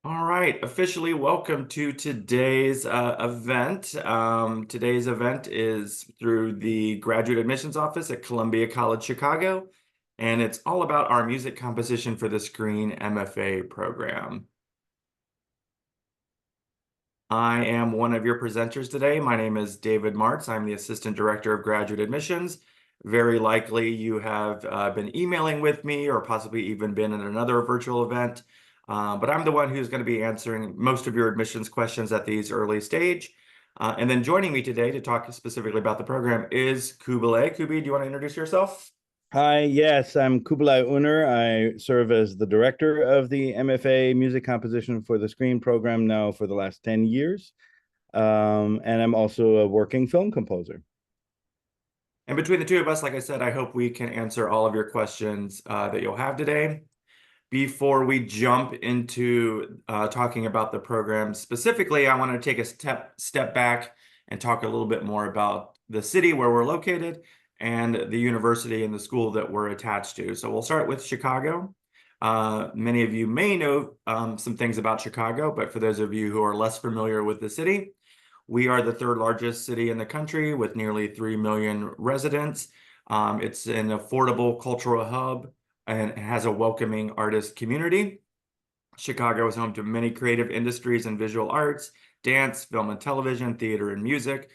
All right, officially welcome to today's event. Today's event is through the Graduate Admissions Office at Columbia College Chicago, and it's all about our music composition for the screen MFA program. I am one of your presenters today. My name is David Martz. I'm the Assistant Director of Graduate Admissions. Very likely you have been emailing with me or possibly even been in another virtual event. But I'm the one who's going to be answering most of your admissions questions at these early stage. And then joining me today to talk specifically about the program is Kubilay. Kubi, do you want to introduce yourself? Hi, yes, I'm Kublai Uner. I serve as the director of the MFA Music Composition for the Screen program now for the last 10 years. And I'm also a working film composer. And between the two of us, like I said, I hope we can answer all of your questions that you'll have today. Before we jump into talking about the program specifically, I want to take a step back and talk a little bit more about the city where we're located and the university and the school that we're attached to. So we'll start with Chicago. Many of you may know some things about Chicago, but for those of you who are less familiar with the city, we are the third largest city in the country with nearly 3 million residents. It's an affordable cultural hub and has a welcoming artist community. Chicago is home to many creative industries and visual arts, dance, film and television, theater and music,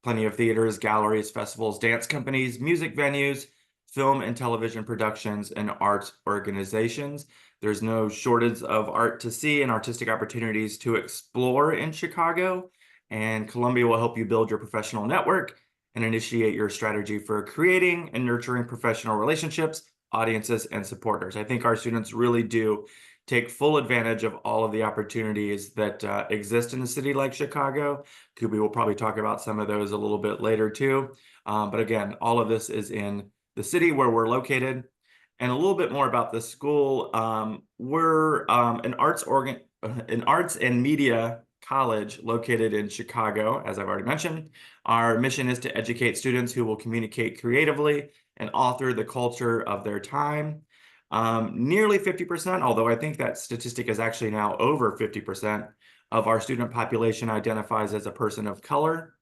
plenty of theaters, galleries, festivals, dance companies, music venues, film and television productions, and arts organizations. There's no shortage of art to see and artistic opportunities to explore in Chicago, and Columbia will help you build your professional network and initiate your strategy for creating and nurturing professional relationships, audiences, and supporters. I think our students really do take full advantage of all of the opportunities that exist in a city like Chicago. Kubi will probably talk about some of those a little bit later too. But again, all of this is in the city where we're located. And a little bit more about the school. We're an arts and media college located in Chicago, as I've already mentioned. Our mission is to educate students who will communicate creatively and author the culture of their time. Nearly 50%, although I think that statistic is actually now over 50% of our student population identifies as a person of color.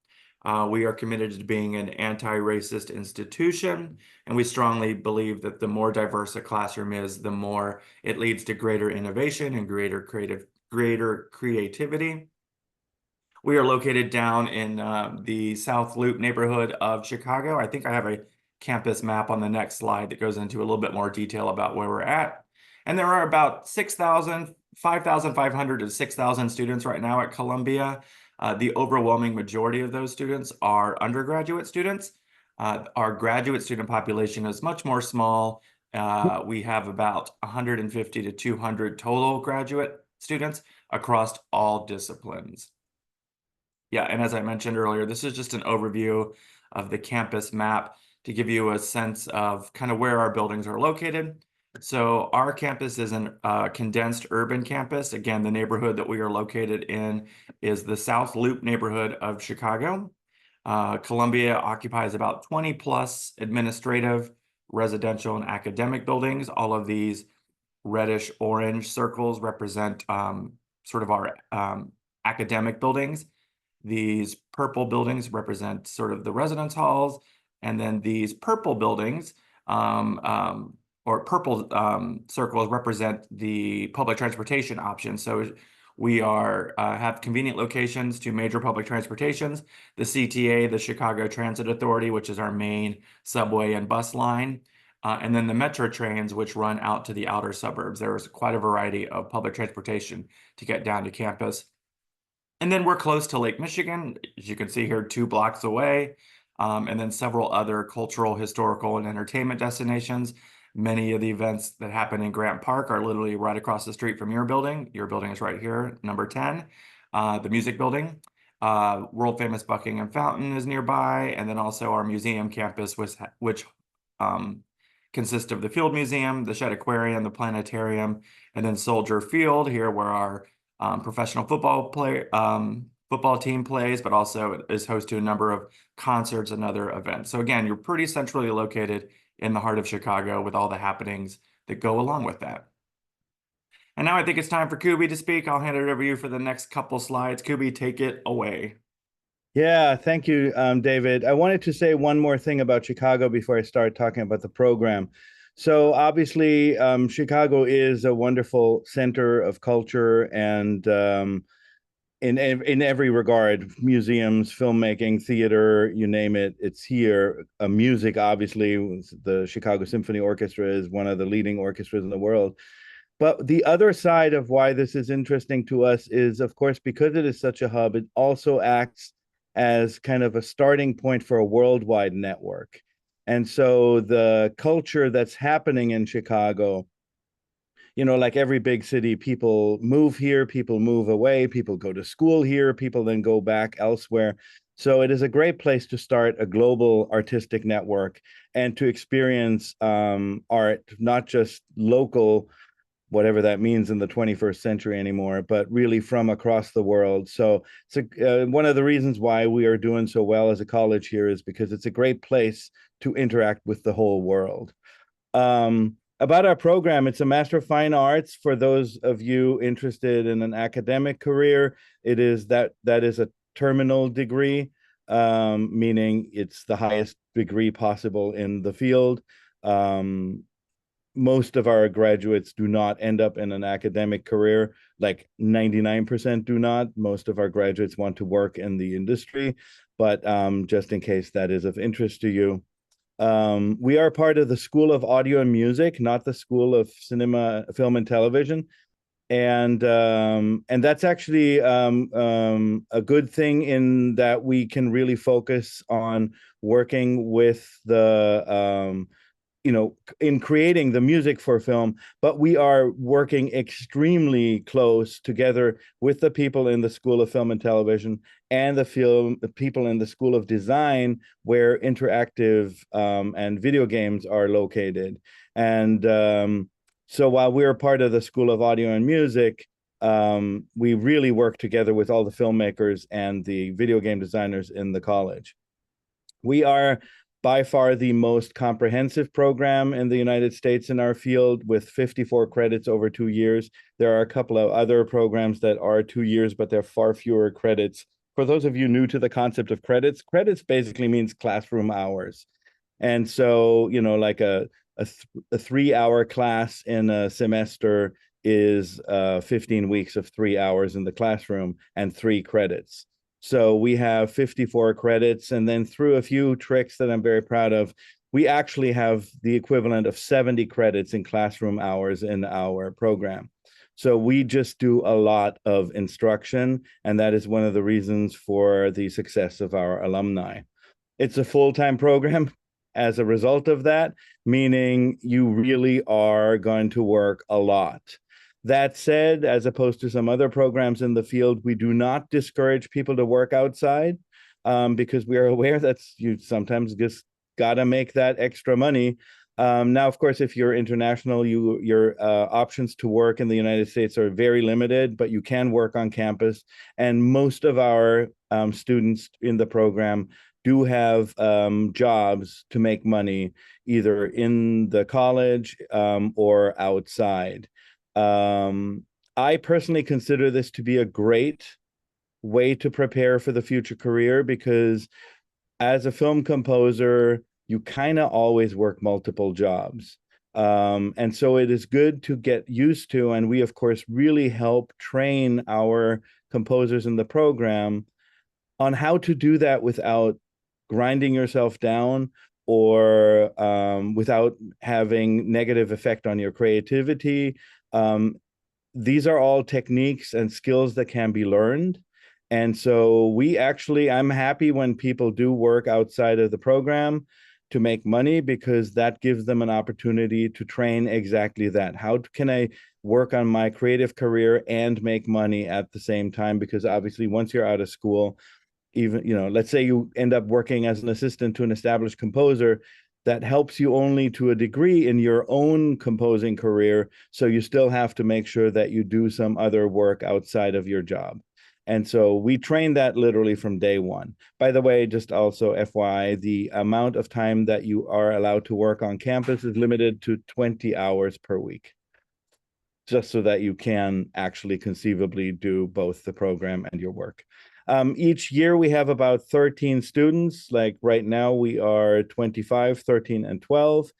We are committed to being an anti-racist institution, and we strongly believe that the more diverse a classroom is, the more it leads to greater innovation and greater creativity. We are located down in the South Loop neighborhood of Chicago. I think I have a campus map on the next slide that goes into a little bit more detail about where we're at. And there are about 5,500 to 6,000 students right now at Columbia. The overwhelming majority of those students are undergraduate students. Our graduate student population is much more small. We have about 150 to 200 total graduate students across all disciplines. Yeah, and as I mentioned earlier, this is just an overview of the campus map to give you a sense of kind of where our buildings are located. So our campus is a condensed urban campus. Again, the neighborhood that we are located in is the South Loop neighborhood of Chicago. Columbia occupies about 20 plus administrative, residential, and academic buildings. All of these reddish orange circles represent sort of our academic buildings. These purple buildings represent sort of the residence halls, and then these purple buildings or purple circles represent the public transportation options. So we are have convenient locations to major public transportations, the CTA, the Chicago Transit Authority, which is our main subway and bus line, and then the metro trains, which run out to the outer suburbs. There's quite a variety of public transportation to get down to campus. And then we're close to Lake Michigan, as you can see here, 2 blocks away, and then several other cultural, historical, and entertainment destinations. Many of the events that happen in Grant Park are literally right across the street from your building. Your building is right here, number 10, the music building. World famous Buckingham Fountain is nearby, and then also our museum campus, which consists of the Field Museum, the Shedd Aquarium, the Planetarium, and then Soldier Field here, where our professional football team plays, but also is host to a number of concerts and other events. So again, you're pretty centrally located in the heart of Chicago with all the happenings that go along with that. And now I think it's time for Kubi to speak. I'll hand it over to you for the next couple slides. Kubi, take it away. Yeah, thank you, David. I wanted to say one more thing about Chicago before I start talking about the program. So obviously, Chicago is a wonderful center of culture and in every regard, museums, filmmaking, theater, you name it, it's here. Music, obviously, the Chicago Symphony Orchestra is one of the leading orchestras in the world. But the other side of why this is interesting to us is, of course, because it is such a hub, it also acts as kind of a starting point for a worldwide network. And so the culture that's happening in Chicago, like every big city, people move here, people move away, people go to school here, people then go back elsewhere. So it is a great place to start a global artistic network and to experience art, not just local, whatever that means in the 21st century anymore, but really from across the world. So one of the reasons why we are doing so well as a college here is because it's a great place to interact with the whole world. About our program, it's a Master of Fine Arts for those of you interested in an academic career. That is a terminal degree, meaning it's the highest degree possible in the field. Most of our graduates do not end up in an academic career, like 99% do not. Most of our graduates want to work in the industry, but just in case that is of interest to you. We are part of the School of Audio and Music, not the School of Cinema, Film, and Television. And that's actually a good thing in that we can really focus on working with the in creating the music for film, but we are working extremely close together with the people in the School of Film and Television and the people in the School of Design, where interactive and video games are located. And so while we're part of the School of Audio and Music, we really work together with all the filmmakers and the video game designers in the college. We are by far the most comprehensive program in the United States in our field, with 54 credits over 2 years. There are a couple of other programs that are 2 years, but they're far fewer credits. For those of you new to the concept of credits, credits basically means classroom hours. And so, like a 3-hour class in a semester is 15 weeks of 3 hours in the classroom and 3 credits. So we have 54 credits, and then through a few tricks that I'm very proud of, we actually have the equivalent of 70 credits in classroom hours in our program. So we just do a lot of instruction, and that is one of the reasons for the success of our alumni. It's a full-time program as a result of that, meaning you really are going to work a lot. That said, as opposed to some other programs in the field, we do not discourage people to work outside because we are aware that you sometimes just got to make that extra money. Now, of course, if you're international, your options to work in the United States are very limited, but you can work on campus. And most of our students in the program do have jobs to make money either in the college or outside. I personally consider this to be a great way to prepare for the future career, because as a film composer, you kind of always work multiple jobs. And so it is good to get used to, and we, of course, really help train our composers in the program on how to do that without grinding yourself down or without having negative effect on your creativity. These are all techniques and skills that can be learned. And so I'm happy when people do work outside of the program to make money, because that gives them an opportunity to train exactly that. How can I work on my creative career and make money at the same time? Because obviously once you're out of school, even, let's say you end up working as an assistant to an established composer, that helps you only to a degree in your own composing career. So you still have to make sure that you do some other work outside of your job. And so we train that literally from day one. By the way, just also FYI, the amount of time that you are allowed to work on campus is limited to 20 hours per week. just so that you can actually conceivably do both the program and your work. Each year we have about 13 students. Like right now we are 25, 13, and 12.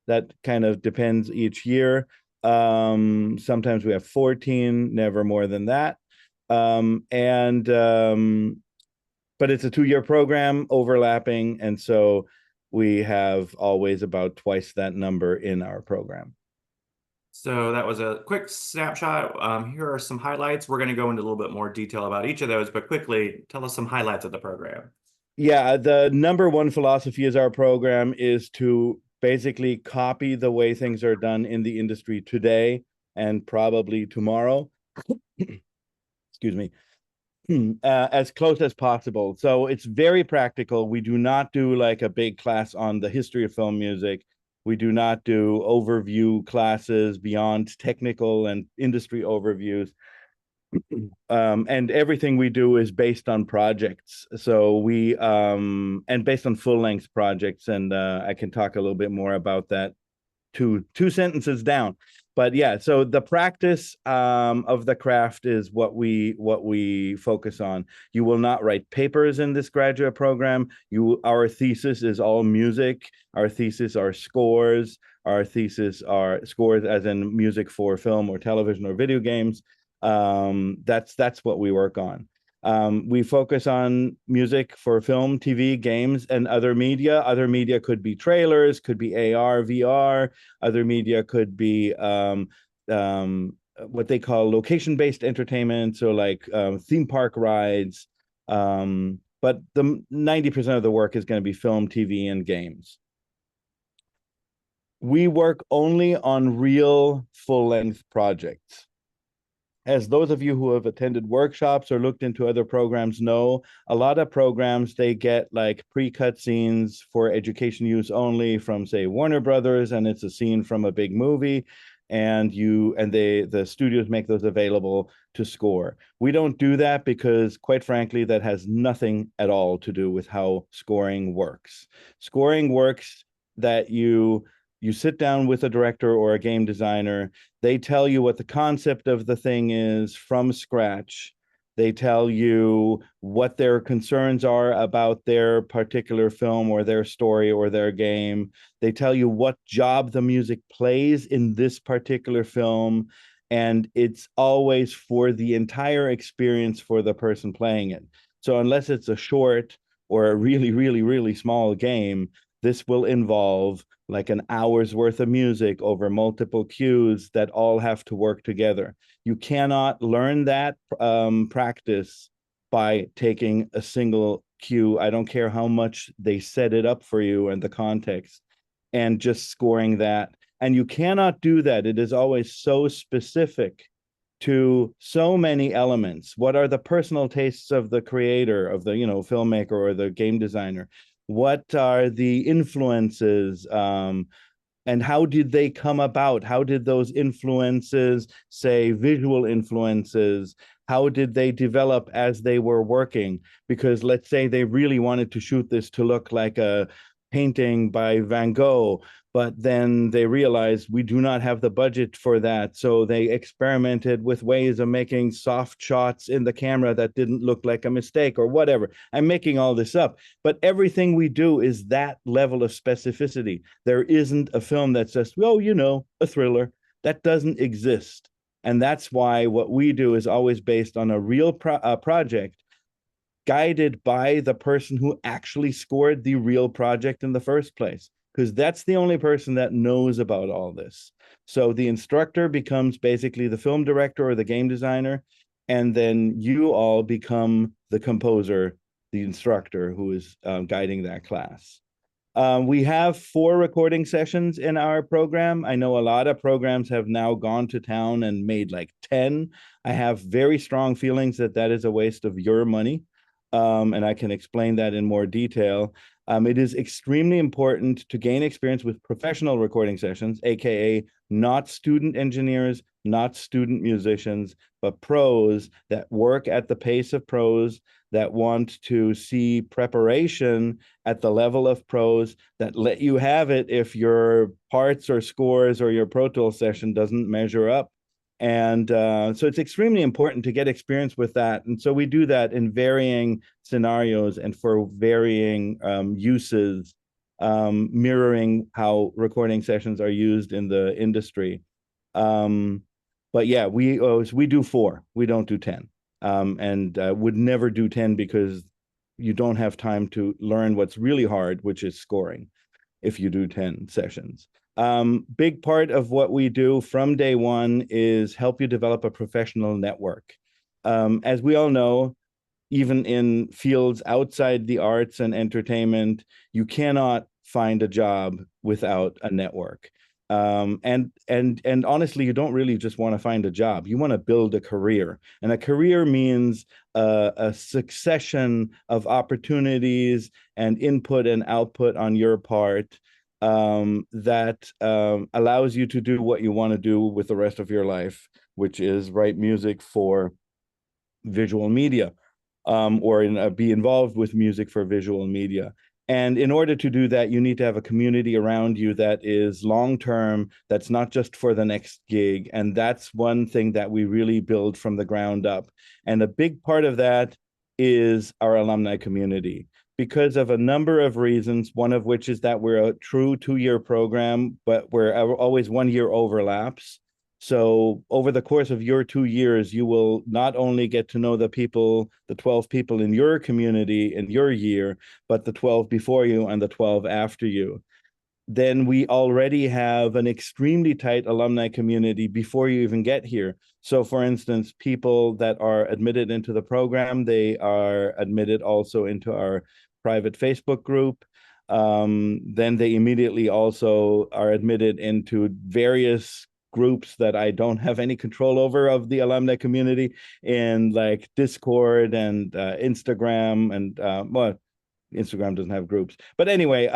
That kind of depends each year. Sometimes we have 14, never more than that. And but it's a 2-year program overlapping, and so we have always about twice that number in our program. So that was a quick snapshot. Here are some highlights. We're going to go into a little bit more detail about each of those, but quickly tell us some highlights of the program. Yeah, the number one philosophy is our program is to basically copy the way things are done in the industry today and probably tomorrow. Excuse me. As close as possible. So it's very practical. We do not do like a big class on the history of film music. We do not do overview classes beyond technical and industry overviews. And everything we do is based on projects. So and based on full length projects. And I can talk a little bit more about that two sentences down. But yeah, so the practice of the craft is what we focus on. You will not write papers in this graduate program. Our thesis is all music. Our thesis are scores. Our thesis are scores as in music for film or television or video games. That's what we work on. We focus on music for film, TV, games, and other media. Other media could be trailers, could be AR, VR. Other media could be what they call location-based entertainment, so like theme park rides. But the 90% of the work is going to be film, TV, and games. We work only on real full-length projects. As those of you who have attended workshops or looked into other programs know, a lot of programs, they get like pre-cut scenes for education use only from, say, Warner Brothers, and it's a scene from a big movie, and the studios make those available to score. We don't do that because, quite frankly, that has nothing at all to do with how scoring works. Scoring works that you sit down with a director or a game designer. They tell you what the concept of the thing is from scratch. They tell you what their concerns are about their particular film or their story or their game. They tell you what job the music plays in this particular film. And it's always for the entire experience for the person playing it. So unless it's a short or a really, really, really small game, this will involve like an hour's worth of music over multiple cues that all have to work together. You cannot learn that practice by taking a single cue. I don't care how much they set it up for you and the context and just scoring that. And you cannot do that. It is always so specific to so many elements. What are the personal tastes of the creator, of the filmmaker or the game designer? What are the influences, and how did they come about? How did those influences, say visual influences, how did they develop as they were working? Because let's say they really wanted to shoot this to look like a painting by Van Gogh, but then they realized we do not have the budget for that. So they experimented with ways of making soft shots in the camera that didn't look like a mistake or whatever. I'm making all this up, but everything we do is that level of specificity. There isn't a film that says, oh, a thriller. That doesn't exist. And that's why what we do is always based on a real project guided by the person who actually scored the real project in the first place, because that's the only person that knows about all this. So the instructor becomes basically the film director or the game designer, and then you all become the composer, the instructor who is guiding that class. We have 4 recording sessions in our program. I know a lot of programs have now gone to town and made like 10. I have very strong feelings that that is a waste of your money. And I can explain that in more detail. It is extremely important to gain experience with professional recording sessions, aka not student engineers, not student musicians, but pros that work at the pace of pros, that want to see preparation at the level of pros, that let you have it if your parts or scores or your Pro Tools session doesn't measure up. And so it's extremely important to get experience with that. And so we do that in varying scenarios and for varying uses, mirroring how recording sessions are used in the industry. Um, but yeah, we do 4. We don't do 10. And would never do 10 because you don't have time to learn what's really hard, which is scoring if you do 10 sessions. Big part of what we do from day one is help you develop a professional network. As we all know, even in fields outside the arts and entertainment, you cannot find a job without a network. And honestly, you don't really just want to find a job. You want to build a career, and a career means a succession of opportunities and input and output on your part that allows you to do what you want to do with the rest of your life, which is write music for visual media, or be involved with music for visual media. And in order to do that, you need to have a community around you that is long term, that's not just for the next gig. And that's one thing that we really build from the ground up. And a big part of that is our alumni community because of a number of reasons, one of which is that we're a true 2-year program, but we're always 1 year overlaps. So over the course of your 2 years, you will not only get to know the 12 people in your community in your year, but the 12 before you and the 12 after you. Then we already have an extremely tight alumni community before you even get here. So for instance, people that are admitted into the program, they are admitted also into our private Facebook group. Then they immediately also are admitted into various groups that I don't have any control over of the alumni community in like Discord and Instagram and well, Instagram doesn't have groups. But anyway,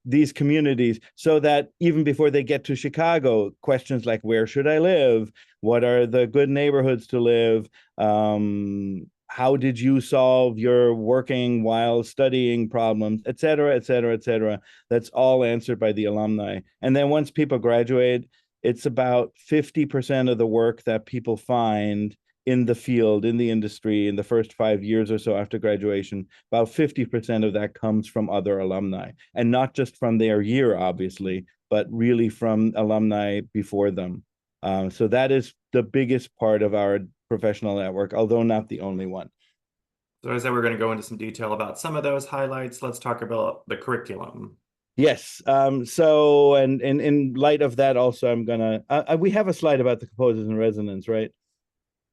these communities, so that even before they get to Chicago, questions like where should I live? What are the good neighborhoods to live? How did you solve your working while studying problems, et cetera, et cetera, et cetera. That's all answered by the alumni. And then once people graduate, it's about 50% of the work that people find in the field, in the industry, in the first 5 years or so after graduation. About 50% of that comes from other alumni, and not just from their year, obviously, but really from alumni before them. So that is the biggest part of our professional network, although not the only one. So as I said, we're going to go into some detail about some of those highlights. Let's talk about the curriculum. Yes. So, and in light of that, also, I'm gonna. We have a slide about the composers in resonance, right?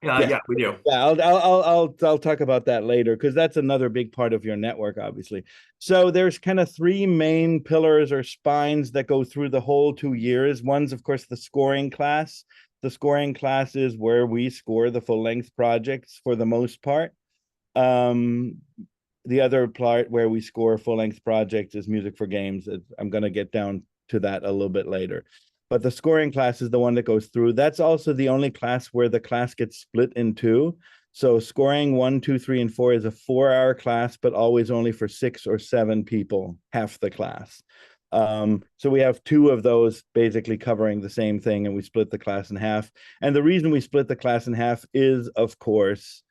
Yes. Yeah, we do. Yeah, I'll talk about that later because that's another big part of your network, obviously. So there's kind of 3 main pillars or spines that go through the whole 2 years. One's, of course, the scoring class. The scoring class is where we score the full-length projects for the most part. Um, the other part where we score full-length projects is music for games. I'm going to get down to that a little bit later. But the scoring class is the one that goes through. That's also the only class where the class gets split in 2. So scoring 1, 2, 3, and 4 is a 4-hour class, but always only for 6 or 7 people, half the class. So we have 2 of those basically covering the same thing, and we split the class in half. And the reason we split the class in half is, of course,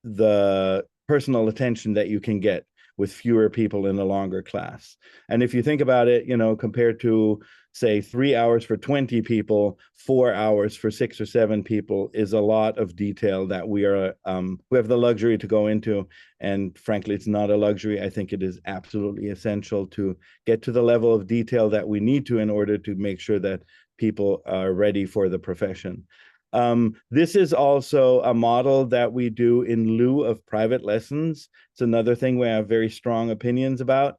the personal attention that you can get with fewer people in a longer class. And if you think about it, compared to say 3 hours for 20 people, 4 hours for 6 or 7 people is a lot of detail that we have the luxury to go into. And frankly, it's not a luxury. I think it is absolutely essential to get to the level of detail that we need to in order to make sure that people are ready for the profession. This is also a model that we do in lieu of private lessons. It's another thing we have very strong opinions about.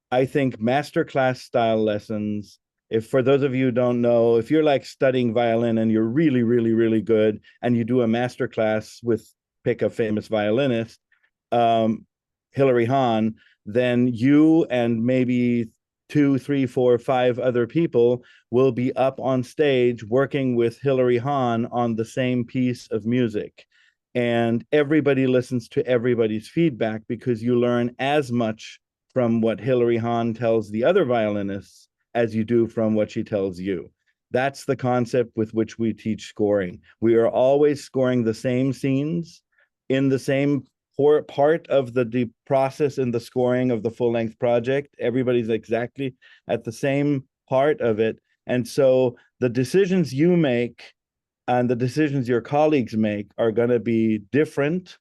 I think masterclass style lessons, if for those of you who don't know, if you're like studying violin and you're really, really, really good, and you do a masterclass with, pick a famous violinist, Hilary Hahn, then you and maybe 2, 3, 4, 5 other people will be up on stage working with Hilary Hahn on the same piece of music. And everybody listens to everybody's feedback because you learn as much from what Hilary Hahn tells the other violinists as you do from what she tells you. That's the concept with which we teach scoring. We are always scoring the same scenes in the same part of the process in the scoring of the full length project. Everybody's exactly at the same part of it. And so the decisions you make and the decisions your colleagues make are going to be different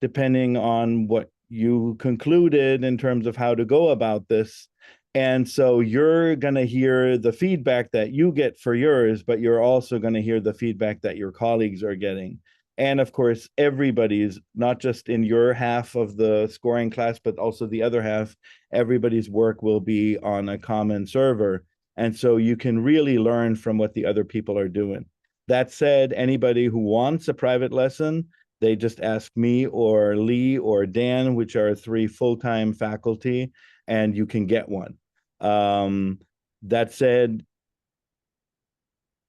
depending on what you concluded in terms of how to go about this. And so you're going to hear the feedback that you get for yours, but you're also going to hear the feedback that your colleagues are getting. And of course, everybody's, not just in your half of the scoring class, but also the other half, everybody's work will be on a common server. And so you can really learn from what the other people are doing. That said, anybody who wants a private lesson, they just ask me or Lee or Dan, which are three full-time faculty, and you can get one. That said,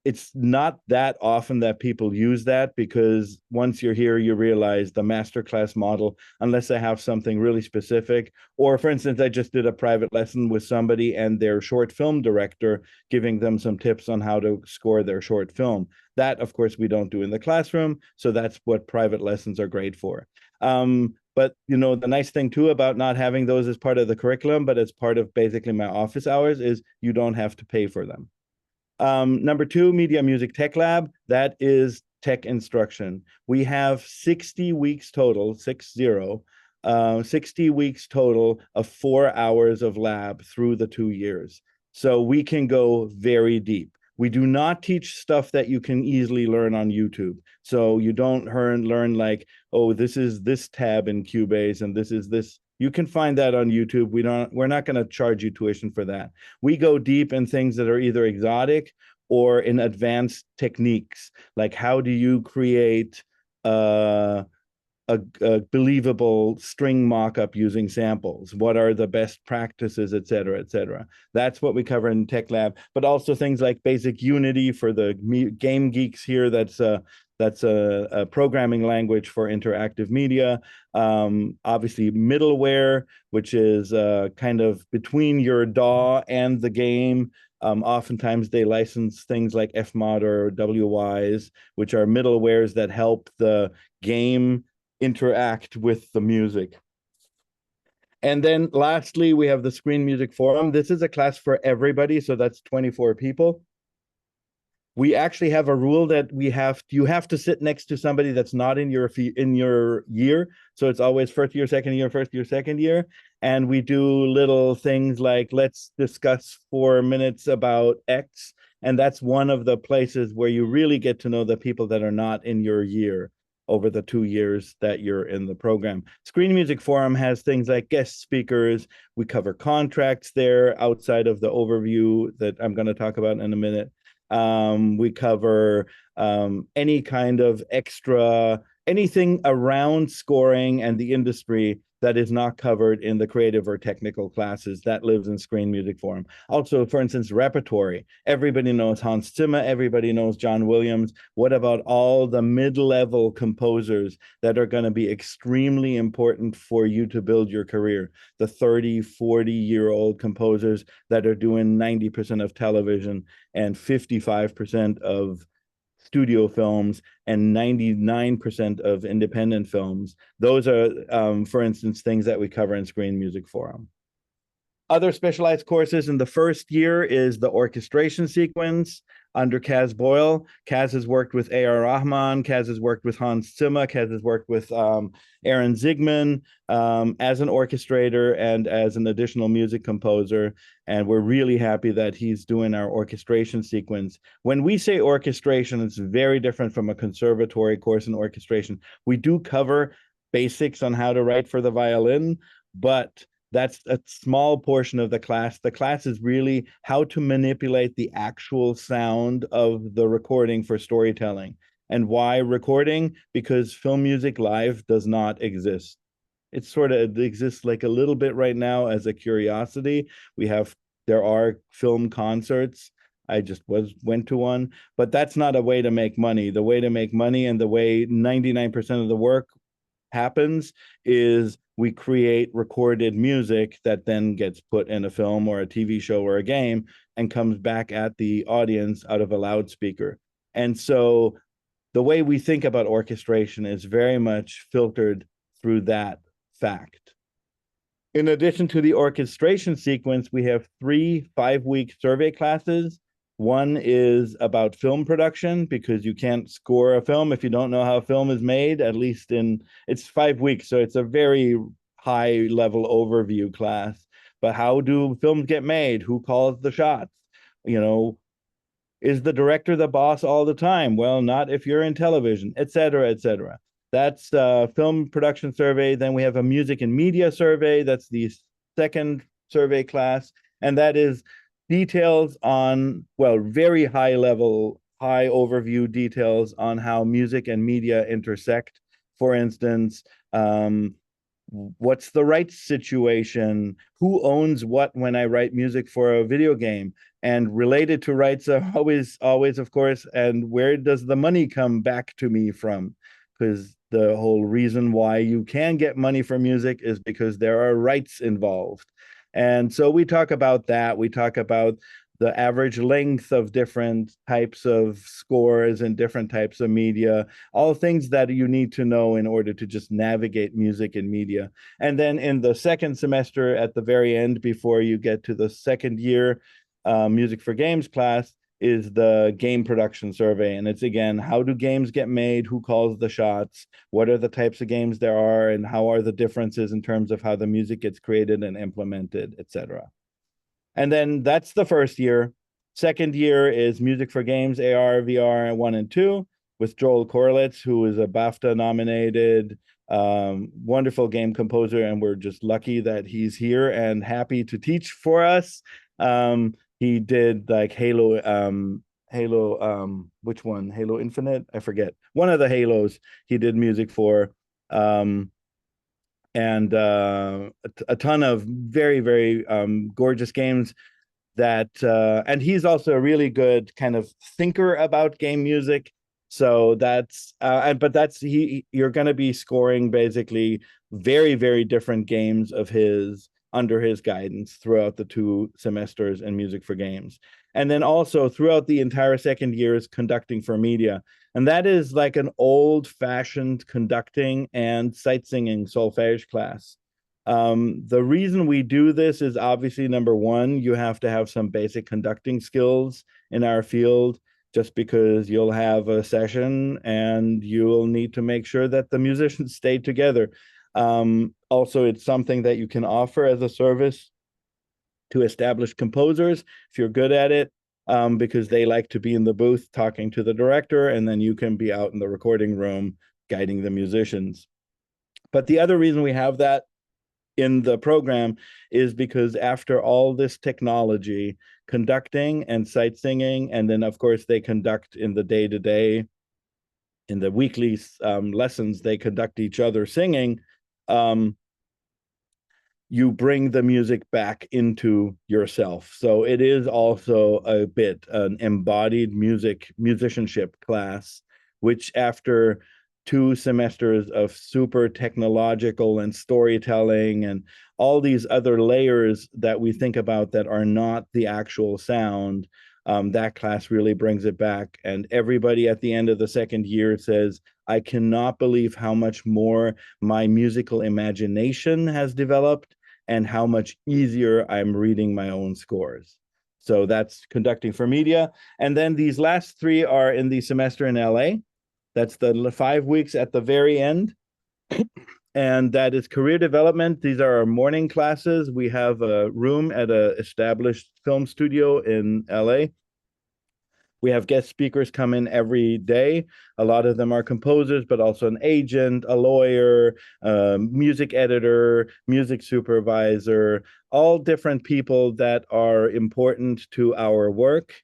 it's not that often that people use that, because once you're here, you realize the masterclass model, unless I have something really specific, or for instance, I just did a private lesson with somebody and their short film director, giving them some tips on how to score their short film. That, of course, we don't do in the classroom. So that's what private lessons are great for. But you know, the nice thing too about not having those as part of the curriculum, but as part of basically my office hours, is you don't have to pay for them. Number two, Media Music Tech Lab. That is tech instruction. We have 60 weeks total, 60 weeks total of 4 hours of lab through the 2 years. So we can go very deep. We do not teach stuff that you can easily learn on YouTube. So you don't learn like, oh, this is this tab in Cubase and this is this. You can find that on YouTube. We're not going to charge you tuition for that. We go deep in things that are either exotic or in advanced techniques, like how do you create a believable string mock-up using samples? What are the best practices, et cetera, et cetera? That's what we cover in Tech Lab, but also things like basic Unity for the game geeks here. That's a programming language for interactive media. Obviously middleware, which is kind of between your DAW and the game. Oftentimes they license things like Fmod or WYs, which are middlewares that help the game interact with the music. And then lastly, we have the Screen Music Forum. This is a class for everybody, so that's 24 people. We actually have a rule that you have to sit next to somebody that's not in your year. So it's always first year, second year, first year, second year. And we do little things like, let's discuss 4 minutes about X. And that's one of the places where you really get to know the people that are not in your year over the 2 years that you're in the program. Screen Music Forum has things like guest speakers. We cover contracts there outside of the overview that I'm going to talk about in a minute. We cover any kind of extra, anything around scoring and the industry that is not covered in the creative or technical classes that lives in Screen Music Forum. Also, for instance, repertory. Everybody knows Hans Zimmer, everybody knows John Williams. What about all the mid-level composers that are going to be extremely important for you to build your career? The 30, 40-year-old composers that are doing 90% of television and 55% of studio films and 99% of independent films. Those are, for instance, things that we cover in Screen Music Forum. Other specialized courses in the first year is the orchestration sequence under Kaz Boyle. Kaz has worked with A.R. Rahman. Kaz has worked with Hans Zimmer. Kaz has worked with Aaron Zigman as an orchestrator and as an additional music composer. And we're really happy that he's doing our orchestration sequence. When we say orchestration, it's very different from a conservatory course in orchestration. We do cover basics on how to write for the violin, but that's a small portion of the class. The class is really how to manipulate the actual sound of the recording for storytelling. And why recording? Because film music live does not exist. It sort of exists like a little bit right now as a curiosity. There are film concerts. I just went to one, but that's not a way to make money. The way to make money and the way 99% of the work happens is we create recorded music that then gets put in a film or a TV show or a game and comes back at the audience out of a loudspeaker. And so the way we think about orchestration is very much filtered through that fact. In addition to the orchestration sequence, we have 3 5-week survey classes. One is about film production, because you can't score a film if you don't know how a film is made, at least it's 5 weeks. So it's a very high level overview class. But how do films get made? Who calls the shots? You know, is the director the boss all the time? Well, not if you're in television, et cetera, et cetera. That's film production survey. Then we have a music and media survey. That's the second survey class. And that is details on, well, very high level, high overview details on how music and media intersect. For instance, what's the rights situation? Who owns what when I write music for a video game? And related to rights are always, of course, and where does the money come back to me from? Because the whole reason why you can get money for music is because there are rights involved. And so we talk about that. We talk about the average length of different types of scores and different types of media, all things that you need to know in order to just navigate music and media. And then in the second semester, at the very end, before you get to the second year Music for Games class, is the game production survey. And it's, again, how do games get made? Who calls the shots? What are the types of games there are? And how are the differences in terms of how the music gets created and implemented, etc. And then that's the first year. Second year is Music for Games, AR, VR 1 and 2, with Joel Korlitz, who is a BAFTA nominated, wonderful game composer. And we're just lucky that he's here and happy to teach for us. He did like Halo, which one? Halo Infinite? I forget. One of the Halos he did music for. And a ton of very, very gorgeous games that, and he's also a really good kind of thinker about game music. So that's, but that's, you're going to be scoring basically very, very different games of his under his guidance throughout the 2 semesters in Music for Games. And then also throughout the entire second year is conducting for media. And that is like an old-fashioned conducting and sight singing solfège class. The reason we do this is obviously, number one, you have to have some basic conducting skills in our field, just because you'll have a session and you'll need to make sure that the musicians stay together. Also, it's something that you can offer as a service to established composers if you're good at it, because they like to be in the booth talking to the director, and then you can be out in the recording room guiding the musicians. But the other reason we have that in the program is because after all this technology, conducting and sight singing, and then of course they conduct in the day-to-day, in the weekly lessons, they conduct each other singing. You bring the music back into yourself. So it is also a bit an embodied musicianship class, which after 2 semesters of super technological and storytelling and all these other layers that we think about that are not the actual sound, that class really brings it back. And everybody at the end of the second year says, I cannot believe how much more my musical imagination has developed and how much easier I'm reading my own scores. So that's conducting for media. And then these last 3 are in the semester in LA. That's the 5 weeks at the very end. And that is career development. These are our morning classes. We have a room at an established film studio in LA. We have guest speakers come in every day. A lot of them are composers, but also an agent, a lawyer, music editor, music supervisor, all different people that are important to our work.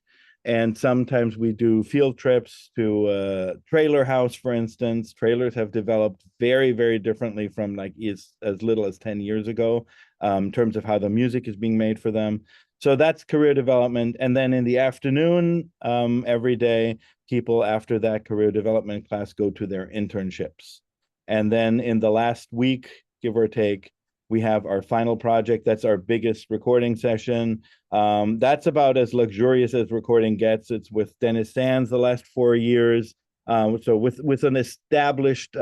And sometimes we do field trips to Trailer House, for instance. Trailers have developed very, very differently from like as little as 10 years ago, in terms of how the music is being made for them. So that's career development. And then in the afternoon, every day, people after that career development class go to their internships. And then in the last week give or take. We have our final project. That's our biggest recording session. That's about as luxurious as recording gets. It's with Dennis Sands the last 4 years. So with an established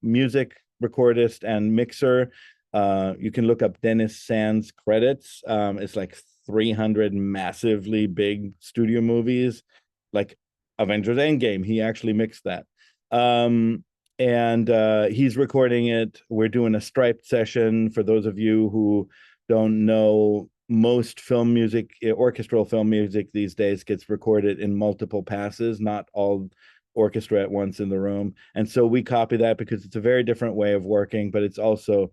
music recordist and mixer. You can look up Dennis Sands credits. It's like 300 massively big studio movies, like Avengers Endgame. He actually mixed that. And he's recording it. We're doing a striped session. For those of you who don't know, most film music, orchestral film music these days gets recorded in multiple passes, not all orchestra at once in the room. And so we copy that because it's a very different way of working, but it's also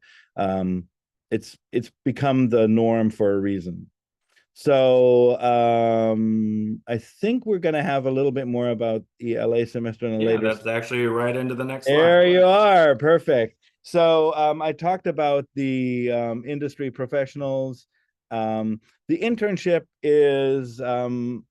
it's become the norm for a reason. So I think we're going to have a little bit more about the LA semester in a Yeah, later. that's actually right into the next slide. There you are. Perfect. So I talked about the industry professionals. The internship is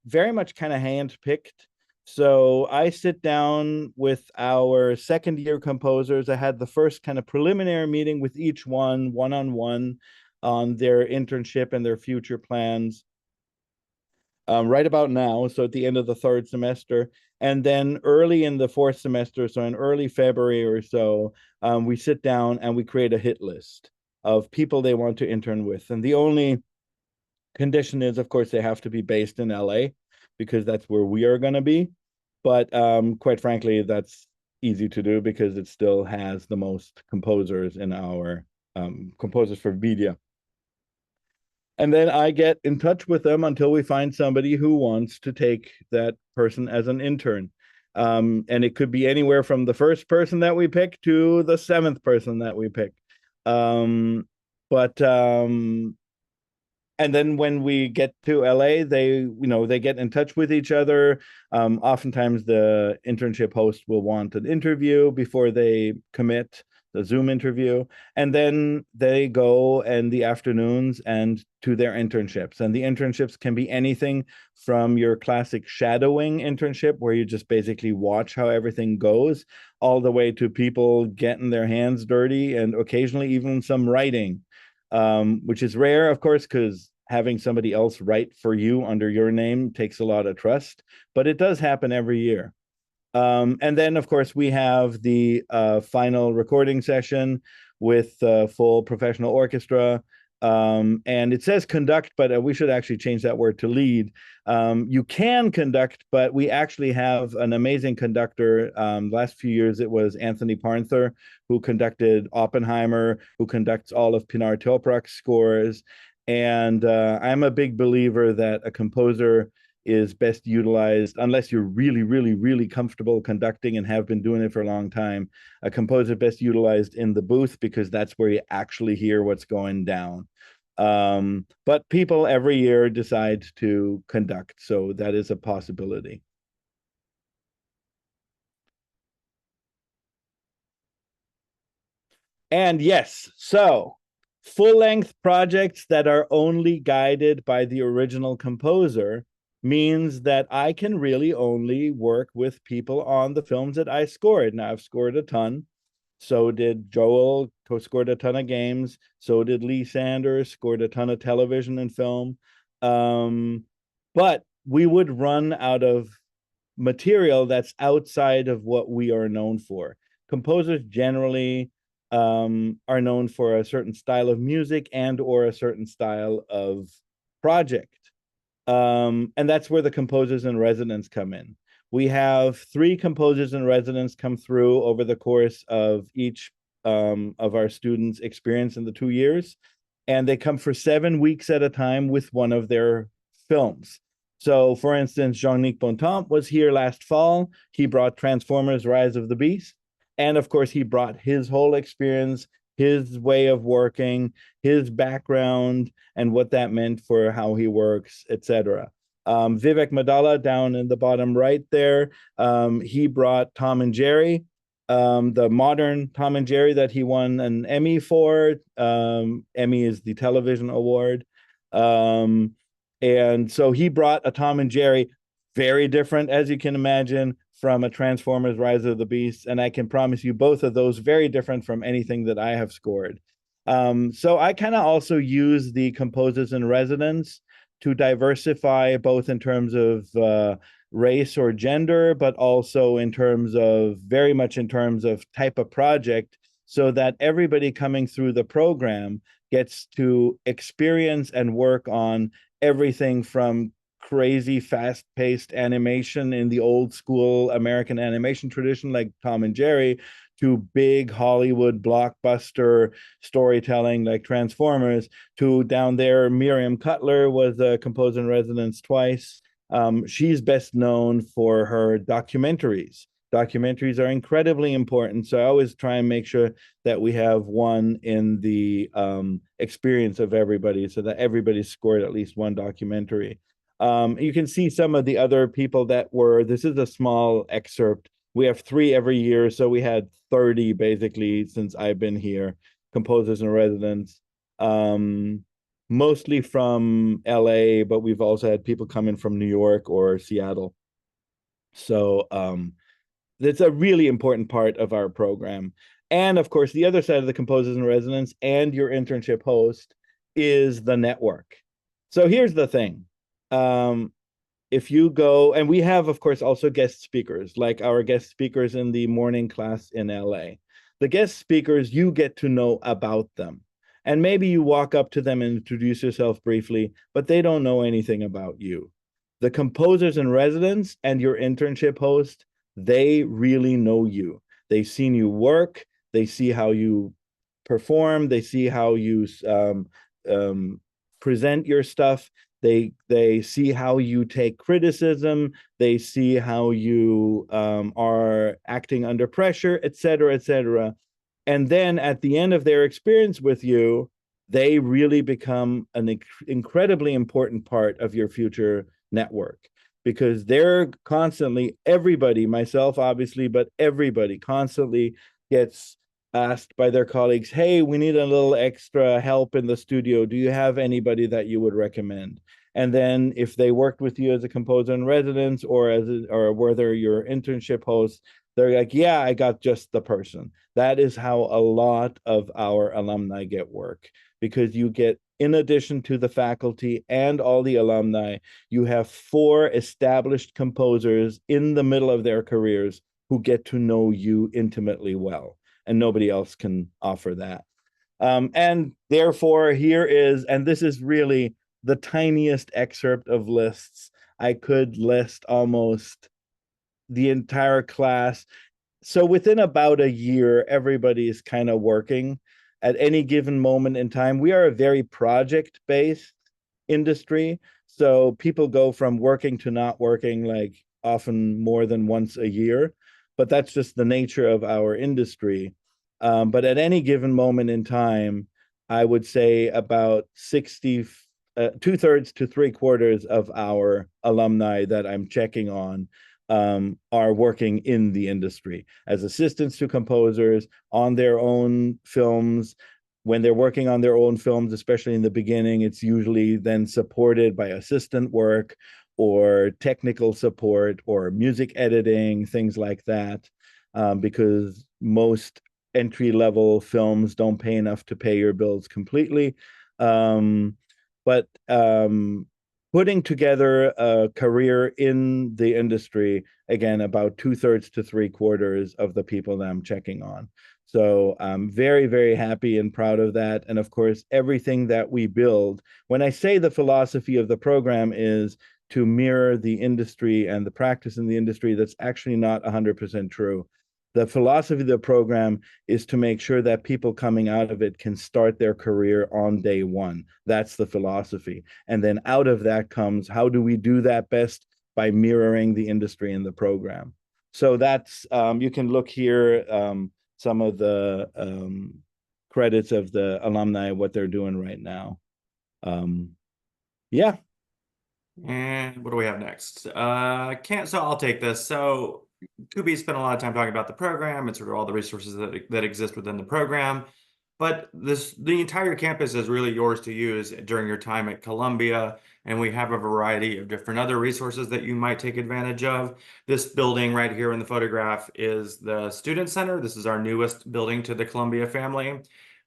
very much kind of handpicked. So I sit down with our second year composers. I had the first kind of preliminary meeting with each one on one on their internship and their future plans right about now, so at the end of the third semester. And then early in the fourth semester, so in early February or so, we sit down and we create a hit list of people they want to intern with. And the only condition is, of course, they have to be based in LA because that's where we are going to be. But quite frankly, that's easy to do because it still has the most composers in our composers for media. And then I get in touch with them until we find somebody who wants to take that person as an intern. And it could be anywhere from the first person that we pick to the seventh person that we pick. But and then when we get to LA, they get in touch with each other. Oftentimes the internship host will want an interview before they commit, the Zoom interview, and then they go in the afternoons and to their internships. And the internships can be anything from your classic shadowing internship, where you just basically watch how everything goes, all the way to people getting their hands dirty and occasionally even some writing, which is rare, of course, because having somebody else write for you under your name takes a lot of trust, but it does happen every year. And then, of course, we have the final recording session with full professional orchestra. And it says conduct, but we should actually change that word to lead. You can conduct, but we actually have an amazing conductor. Last few years, it was Anthony Parnther, who conducted Oppenheimer, who conducts all of Pinar Toprak's scores. And I'm a big believer that a composer is best utilized, unless you're really, really, really comfortable conducting and have been doing it for a long time, a composer best utilized in the booth, because that's where you actually hear what's going down. But people every year decide to conduct, so that is a possibility. And yes, so full-length projects that are only guided by the original composer means that I can really only work with people on the films that I scored. Now, I've scored a ton. So did Joel, scored a ton of games. So did Lee Sanders, scored a ton of television and film. But we would run out of material that's outside of what we are known for. Composers generally are known for a certain style of music and or a certain style of project. And that's where the composers in residence come in. We have 3 composers in residence come through over the course of each of our students' experience in the 2 years. And they come for 7 weeks at a time with one of their films. So, for instance, Jean-Nic Bontemps was here last fall. He brought Transformers: Rise of the Beast. And of course, he brought his whole experience, his way of working, his background, and what that meant for how he works, etc. Vivek Madala down in the bottom right there, he brought Tom and Jerry, the modern Tom and Jerry that he won an Emmy for. Emmy is the television award. And so he brought a Tom and Jerry very different, as you can imagine, from a Transformers Rise of the Beast. And I can promise you both of those very different from anything that I have scored. So I kind of also use the composers in residence to diversify both in terms of race or gender, but also in terms of very much in terms of type of project, so that everybody coming through the program gets to experience and work on everything from crazy fast-paced animation in the old school American animation tradition like Tom and Jerry, to big Hollywood blockbuster storytelling like Transformers, to down there Miriam Cutler was a composer in residence twice. She's best known for her documentaries. Documentaries are incredibly important, so I always try and make sure that we have one in the experience of everybody, so that everybody's scored at least one documentary. You can see some of the other people that were, this is a small excerpt. We have 3 every year, so we had 30 basically since I've been here, composers in residence. Mostly from LA, but we've also had people come in from New York or Seattle. So that's a really important part of our program. And of course, the other side of the composers in residence and your internship host is the network. So here's the thing. If you go, and we have, of course, also guest speakers, like our guest speakers in the morning class in LA. The guest speakers, you get to know about them. And maybe you walk up to them and introduce yourself briefly, but they don't know anything about you. The composers in residence and your internship host, they really know you. They've seen you work, they see how you perform, they see how you present your stuff. They see how you take criticism. They see how you are acting under pressure, et cetera, et cetera. And then at the end of their experience with you, they really become an incredibly important part of your future network, because they're constantly, everybody, myself obviously, but everybody constantly gets asked by their colleagues, hey, we need a little extra help in the studio. Do you have anybody that you would recommend? And then if they worked with you as a composer in residence or or whether you're internship host, they're like, yeah, I got just the person. That is how a lot of our alumni get work, because you get, in addition to the faculty and all the alumni, you have 4 established composers in the middle of their careers who get to know you intimately well, and nobody else can offer that. And therefore, here is, and this is really the tiniest excerpt of lists. I could list almost the entire class. So within about a year, everybody is kind of working at any given moment in time. We are a very project-based industry. So people go from working to not working, like often more than once a year, but that's just the nature of our industry. But at any given moment in time, I would say about 2/3 to 3/4 of our alumni that I'm checking on are working in the industry as assistants to composers on their own films. When they're working on their own films, especially in the beginning, it's usually then supported by assistant work or technical support or music editing, things like that, because most entry-level films don't pay enough to pay your bills completely. But putting together a career in the industry, again, about 2/3 to 3/4 of the people that I'm checking on. So I'm very, very happy and proud of that. And of course, everything that we build, when I say the philosophy of the program is to mirror the industry and the practice in the industry, that's actually not 100% true. The philosophy of the program is to make sure that people coming out of it can start their career on day one. That's the philosophy. And then out of that comes, how do we do that best? By mirroring the industry in the program. So that's, you can look here, some of the credits of the alumni, what they're doing right now. Yeah. And what do we have next? So I'll take this. So Kubi spent a lot of time talking about the program and sort of all the resources that exist within the program. But the entire campus is really yours to use during your time at Columbia, and we have a variety of different other resources that you might take advantage of. This building right here in the photograph is the Student Center. This is our newest building to the Columbia family.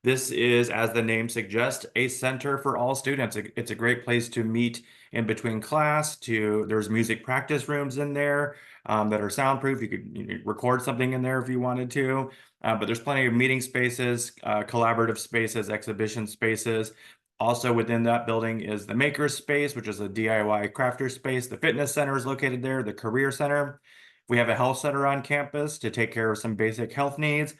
This is, as the name suggests, a center for all students. It's a great place to meet in between class. There's music practice rooms in there that are soundproof. You could record something in there if you wanted to. But there's plenty of meeting spaces, collaborative spaces, exhibition spaces. Also within that building is the Maker Space, which is a DIY crafter space. The fitness center is located there, the career center. We have a health center on campus to take care of some basic health needs.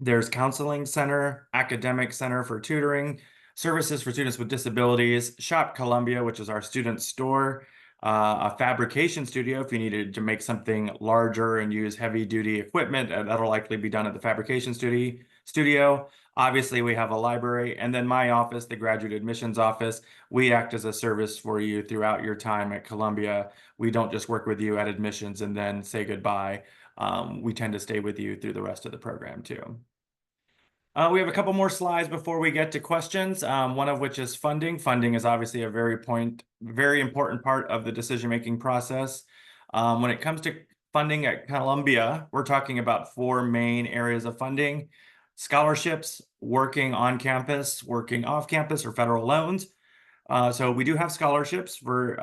There's counseling center, academic center for tutoring, services for students with disabilities, Shop Columbia, which is our student store, a fabrication studio if you needed to make something larger and use heavy duty equipment, that'll likely be done at the fabrication studio. Obviously, we have a library, and then my office, the graduate admissions office. We act as a service for you throughout your time at Columbia. We don't just work with you at admissions and then say goodbye. We tend to stay with you through the rest of the program too. We have a couple more slides before we get to questions, one of which is funding. Funding is obviously a very important part of the decision-making process. When it comes to funding at Columbia, we're talking about four main areas of funding: scholarships, working on campus, working off campus, or federal loans. So we do have scholarships for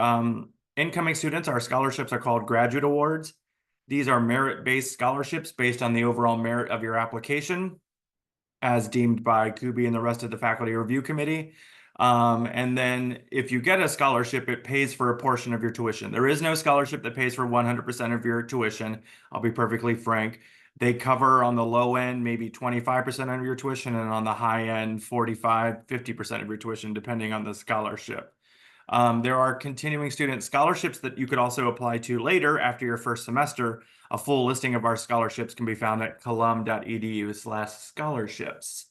incoming students. Our scholarships are called graduate awards. These are merit-based scholarships based on the overall merit of your application, as deemed by Kubi and the rest of the faculty review committee. And then if you get a scholarship, it pays for a portion of your tuition. There is no scholarship that pays for 100% of your tuition. I'll be perfectly frank. They cover on the low end, maybe 25% of your tuition, and on the high end, 45, 50% of your tuition, depending on the scholarship. There are continuing student scholarships that you could also apply to later after your first semester. A full listing of our scholarships can be found at colum.edu/scholarships.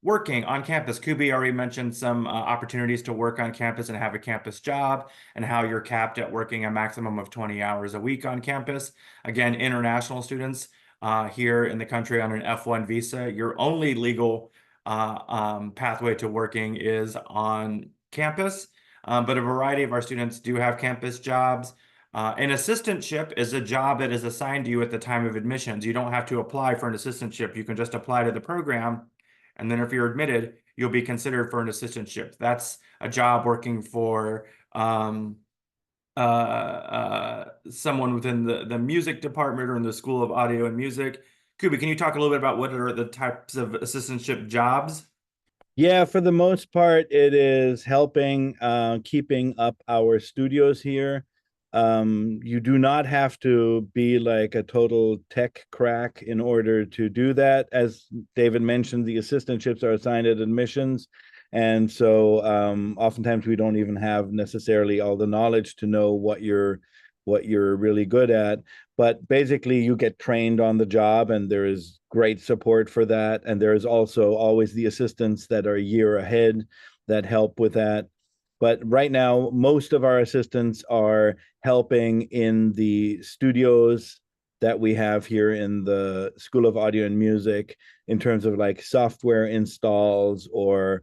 Working on campus, Kubi already mentioned some opportunities to work on campus and have a campus job, and how you're capped at working a maximum of 20 hours a week on campus. Again, international students here in the country on an F1 visa, your only legal pathway to working is on campus. But a variety of our students do have campus jobs. An assistantship is a job that is assigned to you at the time of admissions. You don't have to apply for an assistantship. You can just apply to the program, and then if you're admitted, you'll be considered for an assistantship. That's a job working for someone within the music department or in the School of Audio and Music. Kubi, can you talk a little bit about what are the types of assistantship jobs? Yeah, for the most part, it is helping keeping up our studios here. You do not have to be like a total tech crack in order to do that. As David mentioned, the assistantships are assigned at admissions. And so oftentimes we don't even have necessarily all the knowledge to know what you're really good at. But basically, you get trained on the job, and there is great support for that. And there is also always the assistants that are a year ahead that help with that. But right now, most of our assistants are helping in the studios that we have here in the School of Audio and Music in terms of like software installs or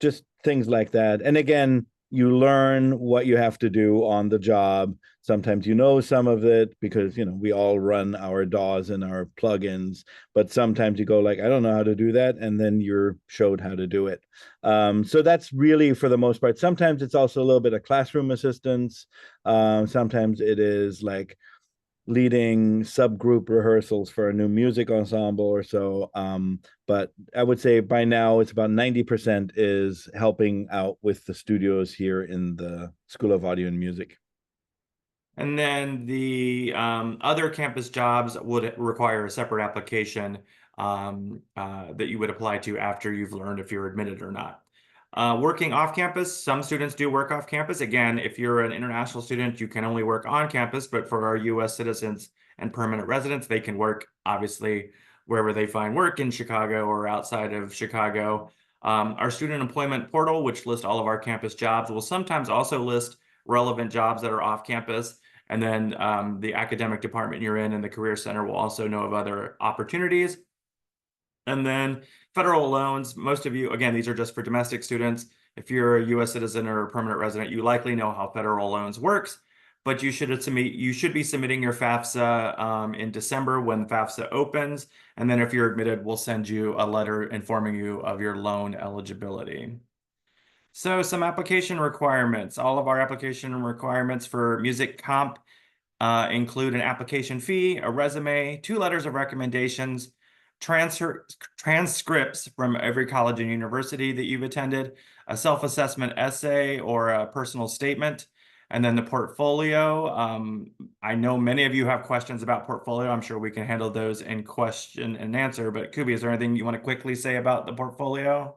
just things like that. And again, you learn what you have to do on the job. Sometimes you know some of it because we all run our DAWs and our plugins, but sometimes you go like, I don't know how to do that, and then you're showed how to do it. So that's really for the most part. Sometimes it's also a little bit of classroom assistance. Sometimes it is like leading subgroup rehearsals for a new music ensemble or so. But I would say by now it's about 90% is helping out with the studios here in the School of Audio and Music. And then the other campus jobs would require a separate application that you would apply to after you've learned if you're admitted or not. Working off campus, some students do work off campus. Again, if you're an international student, you can only work on campus, but for our US citizens and permanent residents, they can work obviously wherever they find work in Chicago or outside of Chicago. Our student employment portal, which lists all of our campus jobs, will sometimes also list relevant jobs that are off campus. And then the academic department you're in and the Career Center will also know of other opportunities. And then federal loans, most of you, again, these are just for domestic students. If you're a US citizen or a permanent resident, you likely know how federal loans works, but you should be submitting your FAFSA in December when FAFSA opens. And then if you're admitted, we'll send you a letter informing you of your loan eligibility. So some application requirements. All of our application requirements for music comp include an application fee, a resume, 2 letters of recommendations, transcripts from every college and university that you've attended, a self-assessment essay or a personal statement, and then the portfolio. I know many of you have questions about portfolio. I'm sure we can handle those in question and answer, but Kubi, is there anything you want to quickly say about the portfolio?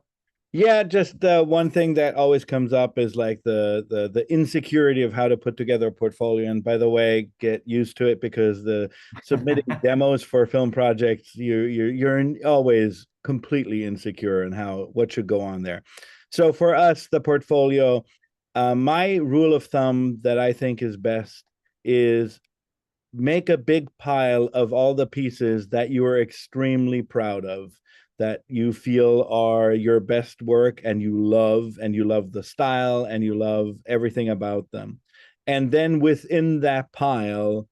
Yeah, just one thing that always comes up is like the insecurity of how to put together a portfolio. And by the way, get used to it because the submitting demos for film projects, you're always completely insecure in how what should go on there. So for us, the portfolio, my rule of thumb that I think is best is make a big pile of all the pieces that you are extremely proud of, that you feel are your best work and you love the style and you love everything about them. And then within that pile,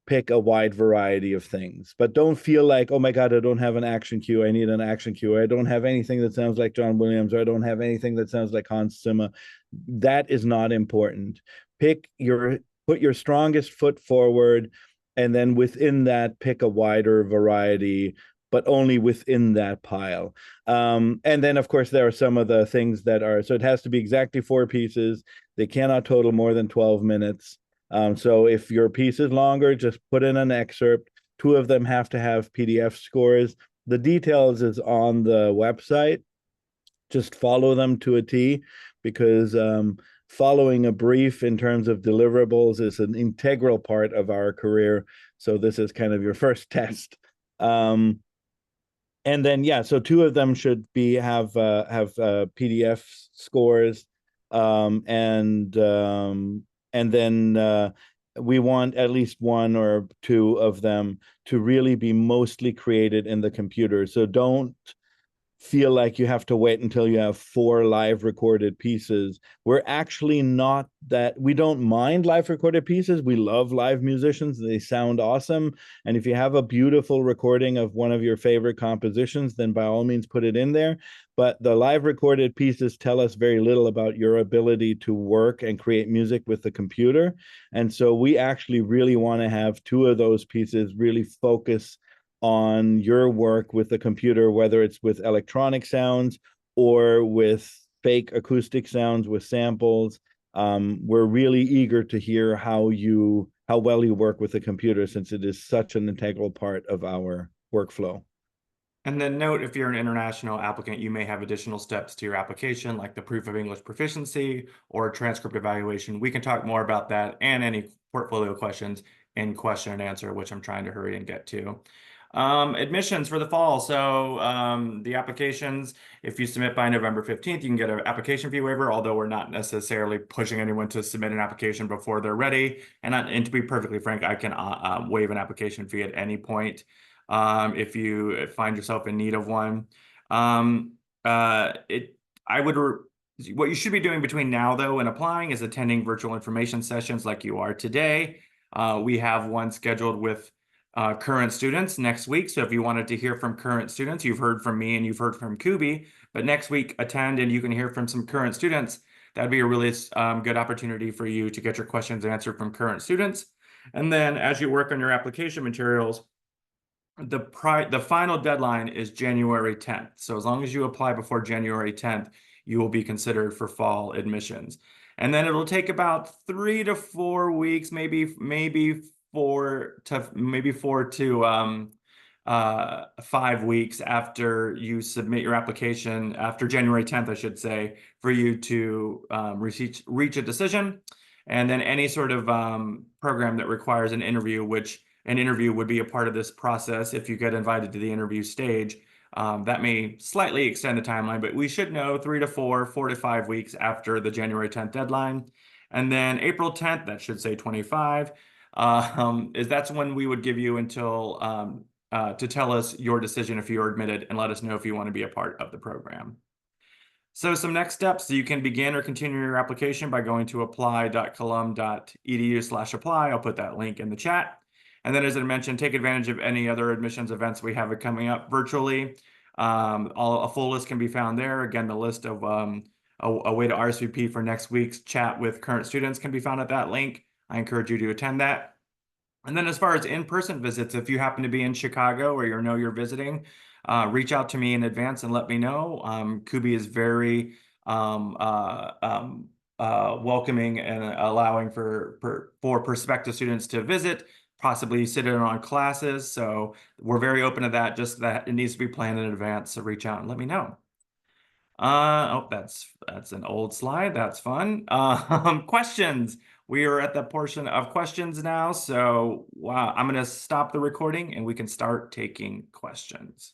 pick a wide variety of things. But don't feel like, oh my God, I don't have an action cue. I need an action cue. I don't have anything that sounds like John Williams, or I don't have anything that sounds like Hans Zimmer. That is not important. Put your strongest foot forward, and then within that, pick a wider variety, but only within that pile. And then, of course, there are some of the things that are, so it has to be exactly 4 pieces. They cannot total more than 12 minutes. So if your piece is longer, just put in an excerpt. 2 of them have to have PDF scores. The details is on the website. Just follow them to a T, because following a brief in terms of deliverables is an integral part of our career. So this is kind of your first test. And then yeah, so 2 of them should be have PDF scores, and then we want at least 1 or 2 of them to really be mostly created in the computer. So don't feel like you have to wait until you have 4 live recorded pieces. We're actually not that, we don't mind live recorded pieces. We love live musicians. They sound awesome. And if you have a beautiful recording of one of your favorite compositions, then by all means put it in there. But the live recorded pieces tell us very little about your ability to work and create music with the computer. And so we actually really want to have 2 of those pieces really focus on your work with the computer, whether it's with electronic sounds or with fake acoustic sounds with samples. We're really eager to hear how well you work with the computer, since it is such an integral part of our workflow. And then note, if you're an international applicant, you may have additional steps to your application, like the proof of English proficiency or transcript evaluation. We can talk more about that and any portfolio questions in question and answer, which I'm trying to hurry and get to. Admissions for the fall. So the applications, if you submit by November 15th, you can get an application fee waiver, although we're not necessarily pushing anyone to submit an application before they're ready. And to be perfectly frank, I can waive an application fee at any point if you find yourself in need of one. Um, I would, what you should be doing between now, though, and applying is attending virtual information sessions like you are today. We have one scheduled with current students next week. So if you wanted to hear from current students, you've heard from me and you've heard from Kubi, but next week attend and you can hear from some current students. That'd be a really good opportunity for you to get your questions answered from current students. And then as you work on your application materials, the final deadline is January 10th. So as long as you apply before January 10th, you will be considered for fall admissions. And then it'll take about 3 to 4 weeks, maybe 4 to 5 weeks after you submit your application, after January 10th, I should say, for you to reach a decision. And then any sort of program that requires an interview, which an interview would be a part of this process if you get invited to the interview stage. That may slightly extend the timeline, but we should know 3 to 4 to 5 weeks after the January 10th deadline. And then April 10th, that should say 25, that's when we would give you until to tell us your decision if you're admitted and let us know if you want to be a part of the program. So some next steps, you can begin or continue your application by going to apply.colum.edu/apply. I'll put that link in the chat. And then as I mentioned, take advantage of any other admissions events we have coming up virtually. A full list can be found there. Again, the list of a way to RSVP for next week's chat with current students can be found at that link. I encourage you to attend that. And then as far as in-person visits, if you happen to be in Chicago or you know you're visiting, reach out to me in advance and let me know. Kubi is very welcoming and allowing for prospective students to visit, possibly sit in on classes. So we're very open to that, just that it needs to be planned in advance. So reach out and let me know. Oh, that's an old slide. That's fun. Questions. We are at the portion of questions now. So wow, I'm going to stop the recording and we can start taking questions.